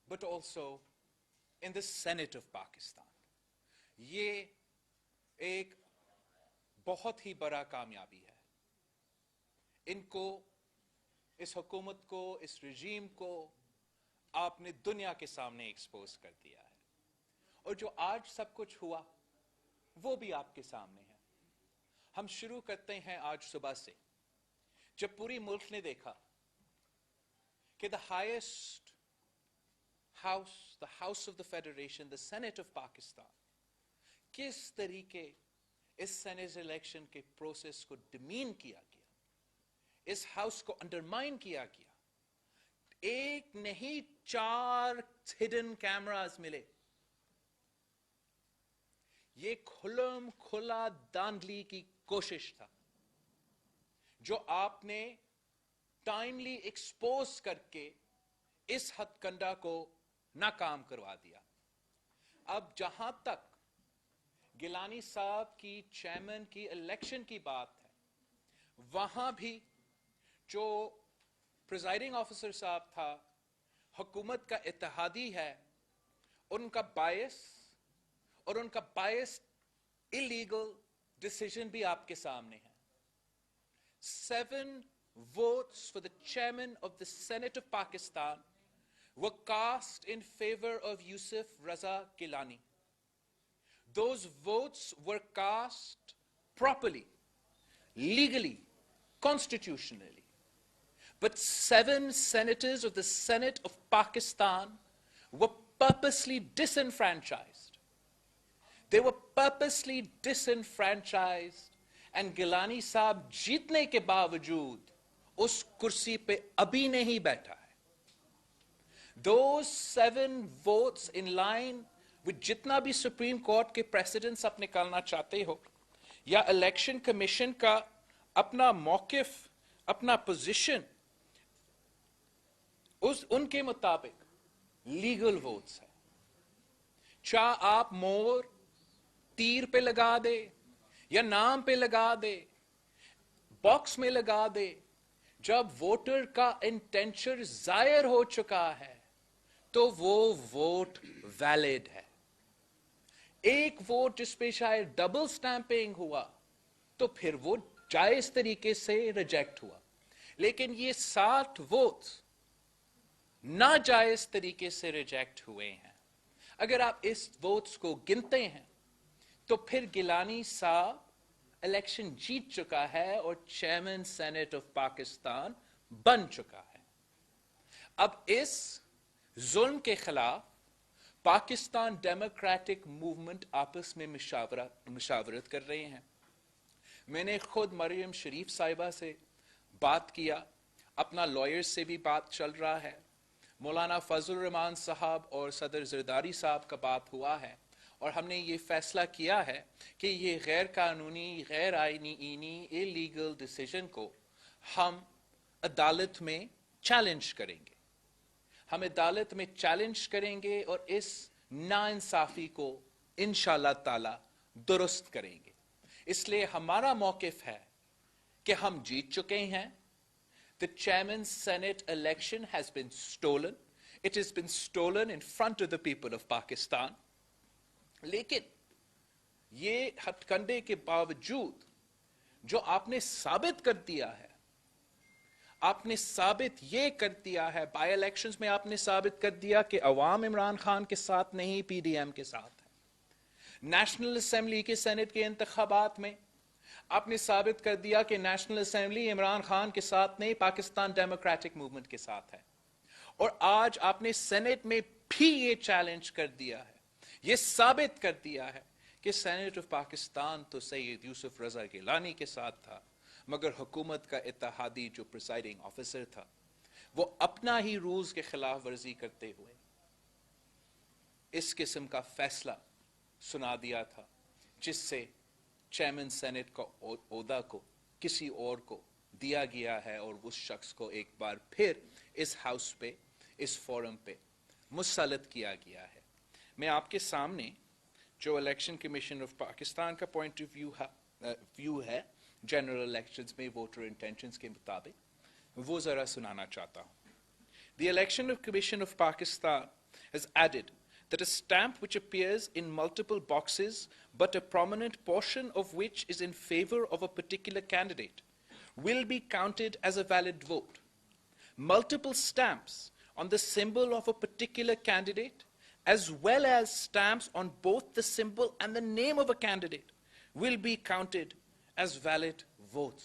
but also in the Senate of Pakistan. یہ ایک بہت ہی بڑا کامیابی ہے. ان کو, اس حکومت کو, اس رجیم کو آپ نے دنیا کے سامنے ایکسپوز کر دیا ہے. اور جو آج سب کچھ ہوا وہ بھی آپ کے سامنے ہے. ہم شروع کرتے ہیں آج صبح سے, جب پوری ملک نے دیکھا کہ the highest house, the House of the Federation, the Senate of Pakistan, کس طریقے اس سینیٹ الیکشن کے پروسیس کو ڈمین کیا گیا, اس ہاؤس کو انڈرمائن کیا گیا. ایک نہیں 4 ہڈن کیمراز ملے. یہ کھلم کھلا دھاندلی کی کوشش تھا جو آپ نے ٹائملی ایکسپوز کر کے اس ہتھ کنڈا کو ناکام کروا دیا. اب جہاں تک گیلانی صاحب کی چیئرمین کی الیکشن کی بات ہے, وہاں بھی جو پریزائڈنگ آفیسر صاحب تھا, حکومت کا اتحادی ہے, ان کا بائس اور ان کا بائس اللیگل ڈیسیژن بھی آپ کے سامنے ہے. 7 votes for the chairman of the Senate of Pakistan were cast in favor of Yusuf Raza Gilani. Those votes were cast properly, legally, constitutionally. But 7 senators of the Senate of Pakistan were purposely disenfranchised. They were purposely disenfranchised, and Gilani صاحب جیتنے کے باوجود اس کرسی پہ ابھی نہیں بیٹھا ہے. Those 7 votes in line with جتنا بھی سپریم کورٹ کے پریسیڈنٹس آپ نکالنا چاہتے ہو, یا الیکشن کمیشن کا اپنا موقف, اپنا پوزیشن, ان کے مطابق لیگل ووٹس ہے. چاہے آپ مور تیر پہ لگا دے یا نام پہ لگا دے, باکس میں لگا دے, جب ووٹر کا انٹینشن ظاہر ہو چکا ہے تو وہ ووٹ ویلڈ ہے. ایک ووٹ جس پہ شاید ڈبل سٹیمپنگ ہوا تو پھر وہ جائز طریقے سے ریجیکٹ ہوا, لیکن یہ 60 ووٹس ناجائز طریقے سے ریجیکٹ ہوئے ہیں. اگر آپ اس ووٹس کو گنتے ہیں تو پھر گیلانی صاحب الیکشن جیت چکا ہے اور چیئرمین سینٹ آف پاکستان بن چکا ہے. اب اس ظلم کے خلاف پاکستان ڈیموکریٹک موومنٹ آپس میں مشاورت کر رہے ہیں. میں نے خود مریم شریف صاحبہ سے بات کیا, اپنا لائر سے بھی بات چل رہا ہے, مولانا فضل الرحمان صاحب اور صدر زرداری صاحب کا بات ہوا ہے, اور ہم نے یہ فیصلہ کیا ہے کہ یہ غیر قانونی, غیر آئینی, اللیگل ڈیسیژن کو ہم عدالت میں چیلنج کریں گے. ہم عدالت میں چیلنج کریں گے اور اس ناانصافی کو انشاءاللہ تعالی درست کریں گے. اس لیے ہمارا موقف ہے کہ ہم جیت چکے ہیں. The chairman's Senate election has been stolen. It has been stolen in front of the people of Pakistan. لیکن یہ ہتھ کنڈے کے باوجود جو آپ نے ثابت کر دیا ہے, آپ نے ثابت یہ کر دیا ہے, بائی الیکشنز میں آپ نے ثابت کر دیا کہ عوام عمران خان کے ساتھ نہیں, پی ڈی ایم کے ساتھ ہے. نیشنل اسمبلی کے سینٹ کے انتخابات میں آپ نے ثابت کر دیا کہ نیشنل اسمبلی عمران خان کے ساتھ نہیں, پاکستان ڈیموکریٹک موومنٹ کے ساتھ ہے. اور آج آپ نے سینٹ میں بھی یہ چیلنج کر دیا ہے, یہ ثابت کر دیا ہے کہ سینٹ آف پاکستان تو سید یوسف رضا گیلانی کے ساتھ تھا, مگر حکومت کا اتحادی جو پریزائڈنگ آفیسر تھا وہ اپنا ہی رولز کے خلاف ورزی کرتے ہوئے اس قسم کا فیصلہ سنا دیا تھا, جس سے چیئرمین سینٹ کا عہدہ کو کسی اور کو دیا گیا ہے, اور اس شخص کو ایک بار پھر اس ہاؤس پہ, اس فورم پہ مسلط کیا گیا ہے. میں آپ کے سامنے جو الیکشن کمیشن آف پاکستان کا پوائنٹ آف ویو ہے جنرل الیکشنز میں ووٹر انٹینشنز کے مطابق, وہ ذرا سنانا چاہتا ہوں. The election of Commission of Pakistan has added that a stamp which appears in multiple boxes, but a prominent portion of which is in favor of a particular candidate, will be counted as a valid vote. Multiple stamps on the symbol of a particular candidate, as well as stamps on both the symbol and the name of a candidate, will be counted as valid votes.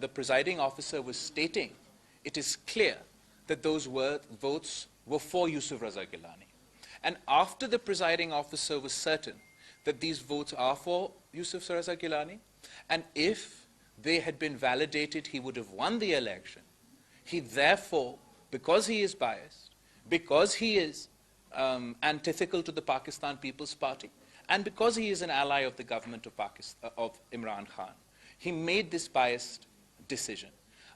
the presiding officer was stating, it is clear that those votes were for Yusuf Raza Gilani. And after the presiding officer was certain that these votes are for Yusuf Raza Gilani, and if they had been validated, he would have won the election. He therefore, because he is biased, because he is antithetical to the Pakistan People's Party, and because he is an ally of the government of Pakistan, of Imran Khan, he made this biased decision.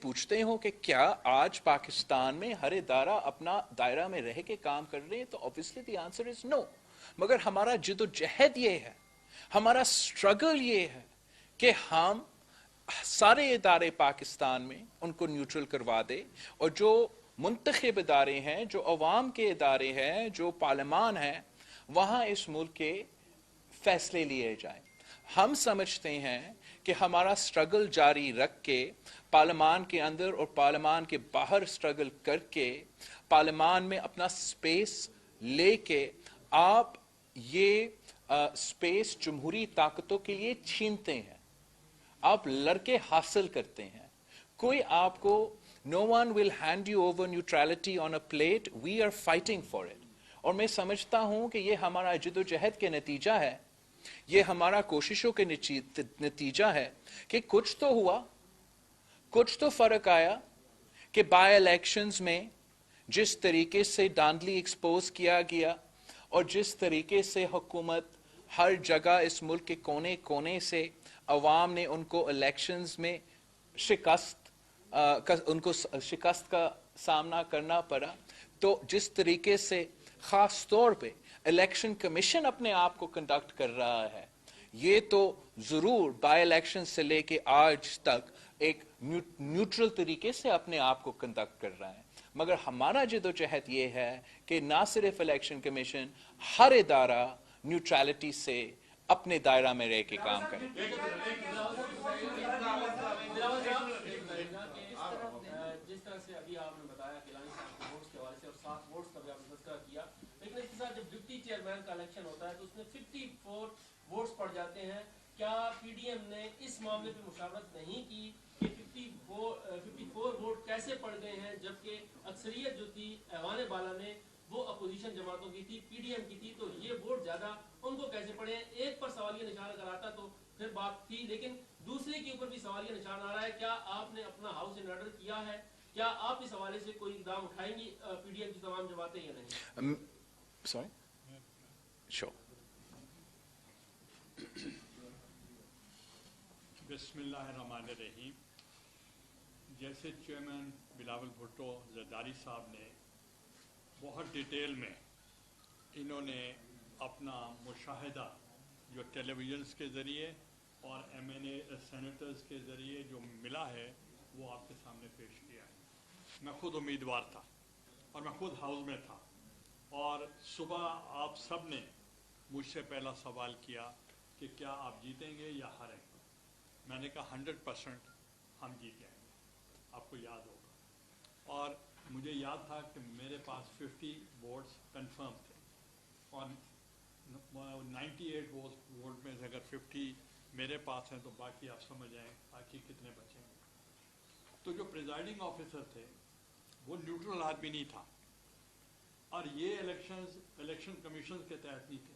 پوچھتے ہو کہ کیا آج پاکستان میں ہر ادارہ اپنا دائرہ میں رہ کے کام کر رہے ہیں، تو obviously the answer is no. مگر ہمارا جد و جہد یہ ہے، ہمارا اسٹرگل یہ ہے کہ ہم سارے ادارے پاکستان میں ان کو نیوٹرل کروا دے، اور جو منتخب ادارے ہیں، جو عوام کے ادارے ہیں، جو پارلیمان ہیں، وہاں اس ملک کے فیصلے لیے جائیں. ہم سمجھتے ہیں کہ ہمارا اسٹرگل جاری رکھ کے، پارلیمان کے اندر اور پارلیمان کے باہر اسٹرگل کر کے، پارلیمان میں اپنا سپیس لے کے آپ یہ سپیس جمہوری طاقتوں کے لیے چھینتے ہیں، آپ لڑکے حاصل کرتے ہیں. کوئی آپ کو no one will hand you over neutrality on a plate. We are fighting for it. اور میں سمجھتا ہوں کہ یہ ہمارا جد و جہد کے نتیجہ ہے، یہ ہمارا کوششوں کے نتیجہ ہے کہ کچھ تو ہوا، کچھ تو فرق آیا کہ بائی الیکشنز میں جس طریقے سے دھاندلی ایکسپوز کیا گیا اور جس طریقے سے حکومت ہر جگہ اس ملک کے کونے کونے سے عوام نے ان کو الیکشنز میں ان کو شکست کا سامنا کرنا پڑا، تو جس طریقے سے خاص طور پہ الیکشن کمیشن اپنے آپ کو کنڈکٹ کر رہا ہے، یہ تو ضرور بائی الیکشن سے لے کے آج تک ایک نیوٹرل طریقے سے اپنے آپ کو کنڈکٹ کر رہا ہے. مگر ہمارا جد و جہد یہ ہے کہ نہ صرف الیکشن کمیشن، ہر ادارہ نیوٹرلٹی سے اپنے دائرہ میں رہ کے کام کرے. جس طرح سے ابھی آپ نے بتایا گیلانی صاحب کے ووٹس کے حوالے سے اور 7 ووٹس کا بھی آپ نے تذکرہ کیا، لیکن اس کے ساتھ جب ڈپٹی چیئرمین کا الیکشن ہوتا ہے تو اس میں 54 ووٹس پڑ جاتے ہیں. کیا پی ڈی ایم نے اس معاملے پہ مشاورت نہیں کی کہ 54 ووٹ کیسے پڑ گئے ہیں، جبکہ اکثریت جو تھی ایوان بالا میں وہ اپوزیشن جماعتوں کی تھی، پی ڈی ایم کی تھی، تو یہ ووٹ زیادہ ان کو کیسے پڑے ہیں؟ ایک پر سوالیہ نشان اگر آتا تو پھر بات تھی، لیکن دوسرے کے اوپر بھی سوالیہ نشان آ رہا ہے. کیا آپ نے اپنا ہاؤس ان آرڈر کیا ہے؟ کیا آپ اس حوالے سے کوئی اقدام اٹھائیں گی پی ڈی ایم کی تمام جماعتیں یا نہیں؟ Sorry? Sure. بسم اللہ الرحمن الرحیم. جیسے چیئرمین بلاول بھٹو زرداری صاحب نے بہت ڈیٹیل میں انہوں نے اپنا مشاہدہ جو ٹیلی ویژنس کے ذریعے اور ایم این اے سینیٹرز کے ذریعے جو ملا ہے وہ آپ کے سامنے پیش کیا ہے. میں خود امیدوار تھا اور میں خود ہاؤس میں تھا، اور صبح آپ سب نے مجھ سے پہلا سوال کیا کہ کیا آپ جیتیں گے یا ہاریں گے. میں نے کہا 100% ہم جیت جائیں گے. آپ کو یاد ہوگا، اور مجھے یاد تھا کہ میرے پاس 50 ووٹس کنفرم تھے، اور 98 ووٹ میں سے اگر 50 میرے پاس ہیں تو باقی آپ سمجھ جائیں باقی کتنے بچیں گے. تو جو پریزائڈنگ آفیسر تھے وہ نیوٹرل آدمی نہیں تھا، اور یہ الیکشن کمیشن کے تحت نہیں تھے،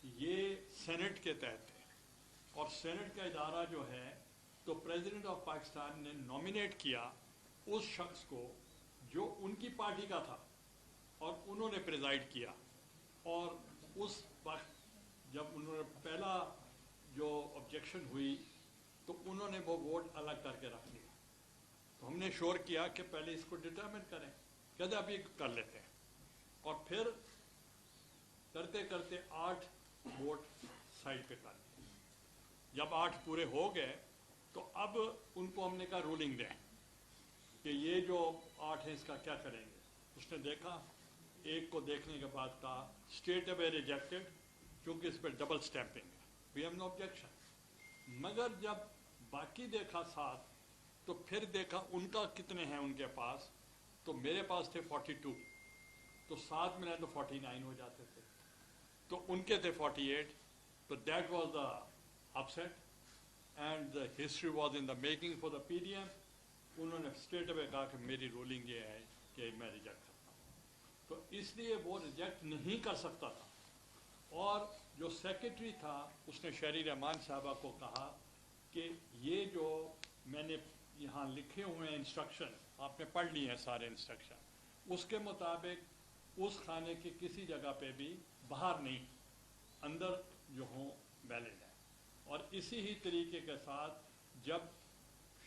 یہ سینٹ کے تحت تھے. اور سینٹ کا ادارہ جو ہے تو پریزیڈنٹ آف پاکستان نے نامینیٹ کیا اس شخص کو جو ان کی پارٹی کا تھا، اور انہوں نے پریزائڈ کیا. اور اس وقت جب انہوں نے پہلا جو آبجیکشن ہوئی تو انہوں نے وہ ووٹ الگ کر کے رکھ لیا. تو ہم نے شور کیا کہ پہلے اس کو ڈٹرمن کریں، کہتے ابھی کر لیتے ہیں. اور پھر کرتے کرتے 8 ووٹ سائڈ پہ کر دیے. جب 8 پورے ہو گئے تو اب ان کو ہم نے کہا رولنگ دیں کہ یہ جو 8 ہیں اس کا کیا کریں گے. اس نے دیکھا، ایک کو دیکھنے کے بعد کہا اسٹریٹ اوے ریجیکٹڈ، کیونکہ اس پہ ڈبل اسٹیمپنگ ہے، وی ہیو نو آبجیکشن. مگر جب باقی دیکھا 7 تو پھر دیکھا ان کا کتنے ہیں ان کے پاس، تو میرے پاس تھے 42، تو 7 ملے تو 49 ہو جاتے تھے، تو ان کے تھے 48. تو that was the upset and the history was in the making for the PDM. انہوں نے اسٹریٹ اوے کہا کہ میری رولنگ یہ ہے کہ میں ریجیکٹ کرتا ہوں. تو اس لیے وہ ریجیکٹ نہیں کر سکتا تھا. اور جو سیکرٹری تھا اس نے شہری رحمان صاحبہ کو کہا کہ یہ جو میں نے یہاں لکھے ہوئے ہیں انسٹرکشن، آپ نے پڑھ لی ہیں سارے انسٹرکشن، اس کے مطابق اس خانے کی کسی جگہ پہ بھی باہر نہیں، اندر جو ہوں ویلڈ ہے. اور اسی ہی طریقے کے ساتھ جب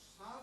7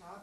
7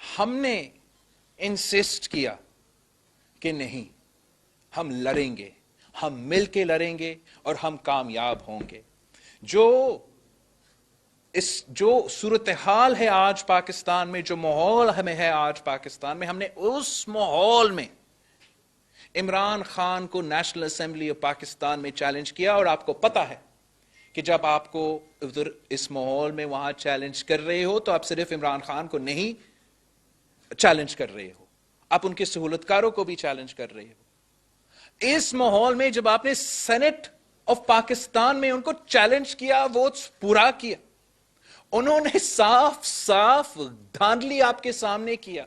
ہم نے انسسٹ کیا کہ نہیں، ہم لڑیں گے، ہم مل کے لڑیں گے اور ہم کامیاب ہوں گے. جو صورتحال ہے آج پاکستان میں، جو ماحول ہمیں ہے آج پاکستان میں، ہم نے اس ماحول میں عمران خان کو نیشنل اسمبلی آف پاکستان میں چیلنج کیا. اور آپ کو پتا ہے کہ جب آپ کو ادھر اس ماحول میں وہاں چیلنج کر رہے ہو تو آپ صرف عمران خان کو نہیں چیلنج کر رہے ہو، آپ ان کے سہولت کاروں کو بھی چیلنج کر رہے ہو. اس ماحول میں جب آپ نے سینٹ آف پاکستان میں ان کو چیلنج کیا، ووٹس پورا کیا، انہوں نے صاف صاف دھاندلی آپ کے سامنے کیا،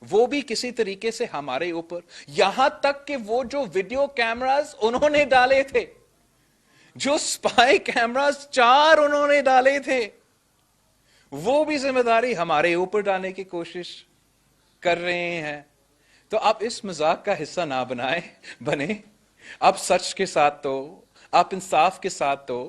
وہ بھی کسی طریقے سے ہمارے اوپر، یہاں تک کہ وہ جو ویڈیو کیمراز انہوں نے ڈالے تھے، جو سپائی کیمراز 4 انہوں نے ڈالے تھے، وہ بھی ذمہ داری ہمارے اوپر ڈالنے کی کوشش کر رہے ہیں. تو آپ اس مذاق کا حصہ نہ بنے. آپ سچ کے ساتھ تو، آپ انصاف کے ساتھ تو،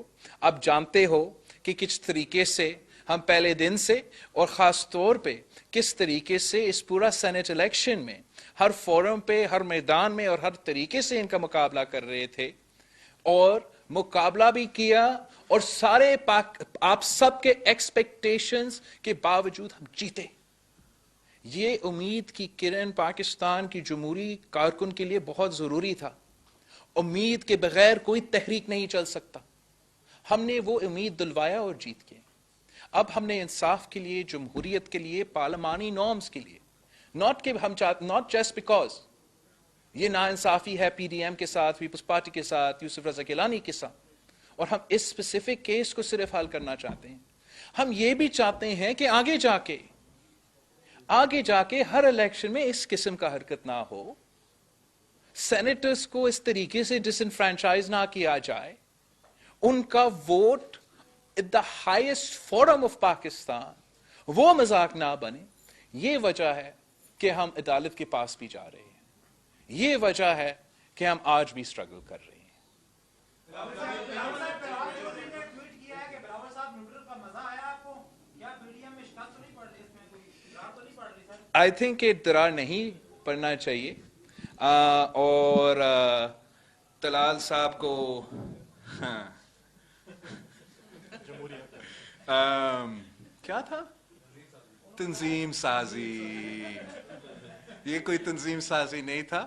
آپ جانتے ہو کہ کس طریقے سے ہم پہلے دن سے اور خاص طور پہ کس طریقے سے اس پورا سینٹ الیکشن میں ہر فورم پہ، ہر میدان میں اور ہر طریقے سے ان کا مقابلہ کر رہے تھے، اور مقابلہ بھی کیا، اور سارے آپ سب کے ایکسپیکٹیشنز کے باوجود ہم جیتے. یہ امید کی کرن پاکستان کی جمہوری کارکن کے لیے بہت ضروری تھا. امید کے بغیر کوئی تحریک نہیں چل سکتا. ہم نے وہ امید دلوایا اور جیت گئے. اب ہم نے انصاف کے لیے، جمہوریت کے لیے، پارلیمانی نارمز کے لیے، ناٹ جسٹ بیکاز یہ ناانصافی ہے پی ڈی ایم کے ساتھ، پیپلز پارٹی کے ساتھ، یوسف رضا گیلانی کے ساتھ، اور ہم اس اسپیسیفک کیس کو صرف حل کرنا چاہتے ہیں. ہم یہ بھی چاہتے ہیں کہ آگے جا کے ہر الیکشن میں اس قسم کا حرکت نہ ہو، سینیٹرز کو اس طریقے سے ڈس انفرینچائز نہ کیا جائے، ان کا vote at the highest forum of Pakistan وہ مذاق نہ بنے. یہ وجہ ہے کہ ہم عدالت کے پاس بھی جا رہے ہیں، یہ وجہ ہے کہ ہم آج بھی اسٹرگل کر رہے ہیں. آئی تھنک کہ درار نہیں پڑنا چاہیے، اور طلال صاحب کو کیا تھا تنظیم سازی، یہ کوئی تنظیم سازی نہیں تھا.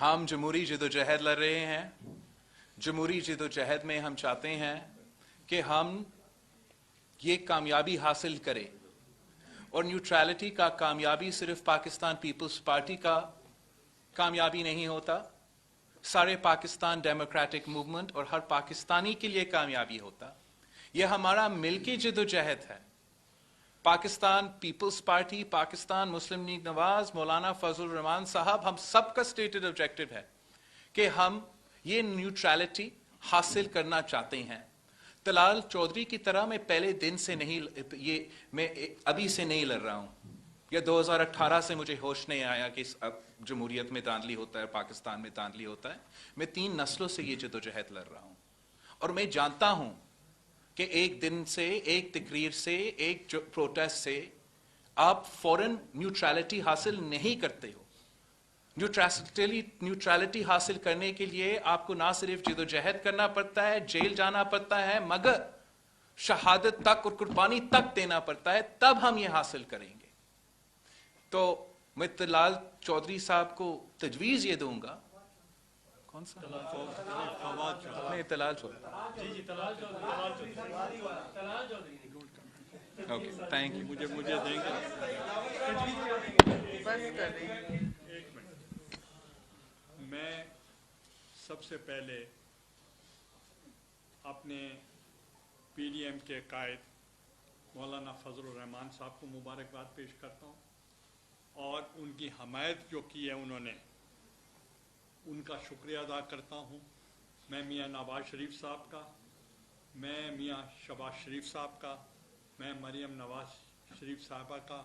ہم جمہوری جدوجہد لڑ رہے ہیں. جمہوری جدوجہد میں ہم چاہتے ہیں کہ ہم یہ کامیابی حاصل کریں، اور نیوٹرالٹی کا کامیابی صرف پاکستان پیپلز پارٹی کا کامیابی نہیں ہوتا، سارے پاکستان ڈیموکریٹک موومنٹ اور ہر پاکستانی کے لیے کامیابی ہوتا. یہ ہمارا مل کی جدوجہد ہے. پاکستان پیپلز پارٹی، پاکستان مسلم لیگ نواز، مولانا فضل الرحمان صاحب، ہم سب کا اسٹیٹڈ آبجیکٹو ہے کہ ہم یہ نیوٹرالٹی حاصل کرنا چاہتے ہیں. طلال چودھری کی طرح میں پہلے دن سے نہیں، میں ابھی سے نہیں لڑ رہا ہوں، یا 2018 سے مجھے ہوش نہیں آیا کہ جمہوریت میں دھاندلی ہوتا ہے، پاکستان میں دھاندلی ہوتا ہے. میں 3 نسلوں سے یہ جدوجہد لڑ رہا ہوں، اور میں جانتا ہوں کہ ایک دن سے، ایک تقریر سے، ایک پروٹیسٹ سے آپ فوراً نیوٹرالٹی حاصل نہیں کرتے ہو. نیوٹرالٹی حاصل کرنے کے لیے آپ کو نہ صرف جدوجہد کرنا پڑتا ہے، جیل جانا پڑتا ہے، مگر شہادت تک اور قربانی تک دینا پڑتا ہے، تب ہم یہ حاصل کریں گے. تو میں طلال چودھری صاحب کو تجویز یہ دوں گا، کون سا نہیں Talal Chaudhry, okay thank you. مجھے دیں گے ایک منٹ. میں سب سے پہلے اپنے پی ڈی ایم کے قائد مولانا فضل الرحمان صاحب کو مبارکباد پیش کرتا ہوں، اور ان کی حمایت جو کی ہے انہوں نے، ان کا شکریہ ادا کرتا ہوں. میں میاں نواز شریف صاحب کا، میں میاں شہباز شریف صاحب کا، میں مریم نواز شریف صاحبہ کا،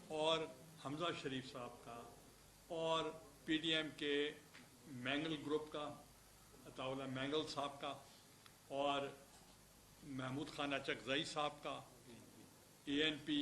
اور حمزہ شریف صاحب کا، اور پی ڈی ایم کے مینگل گروپ کا، عطا اللہ مینگل صاحب کا، اور محمود خان اچکزئی صاحب کا، A N P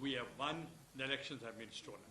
We have won, the elections have been stolen.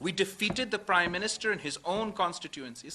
We defeated the Prime Minister in his own constituencies.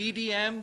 PDM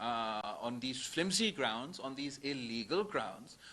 on these flimsy grounds, on these illegal grounds,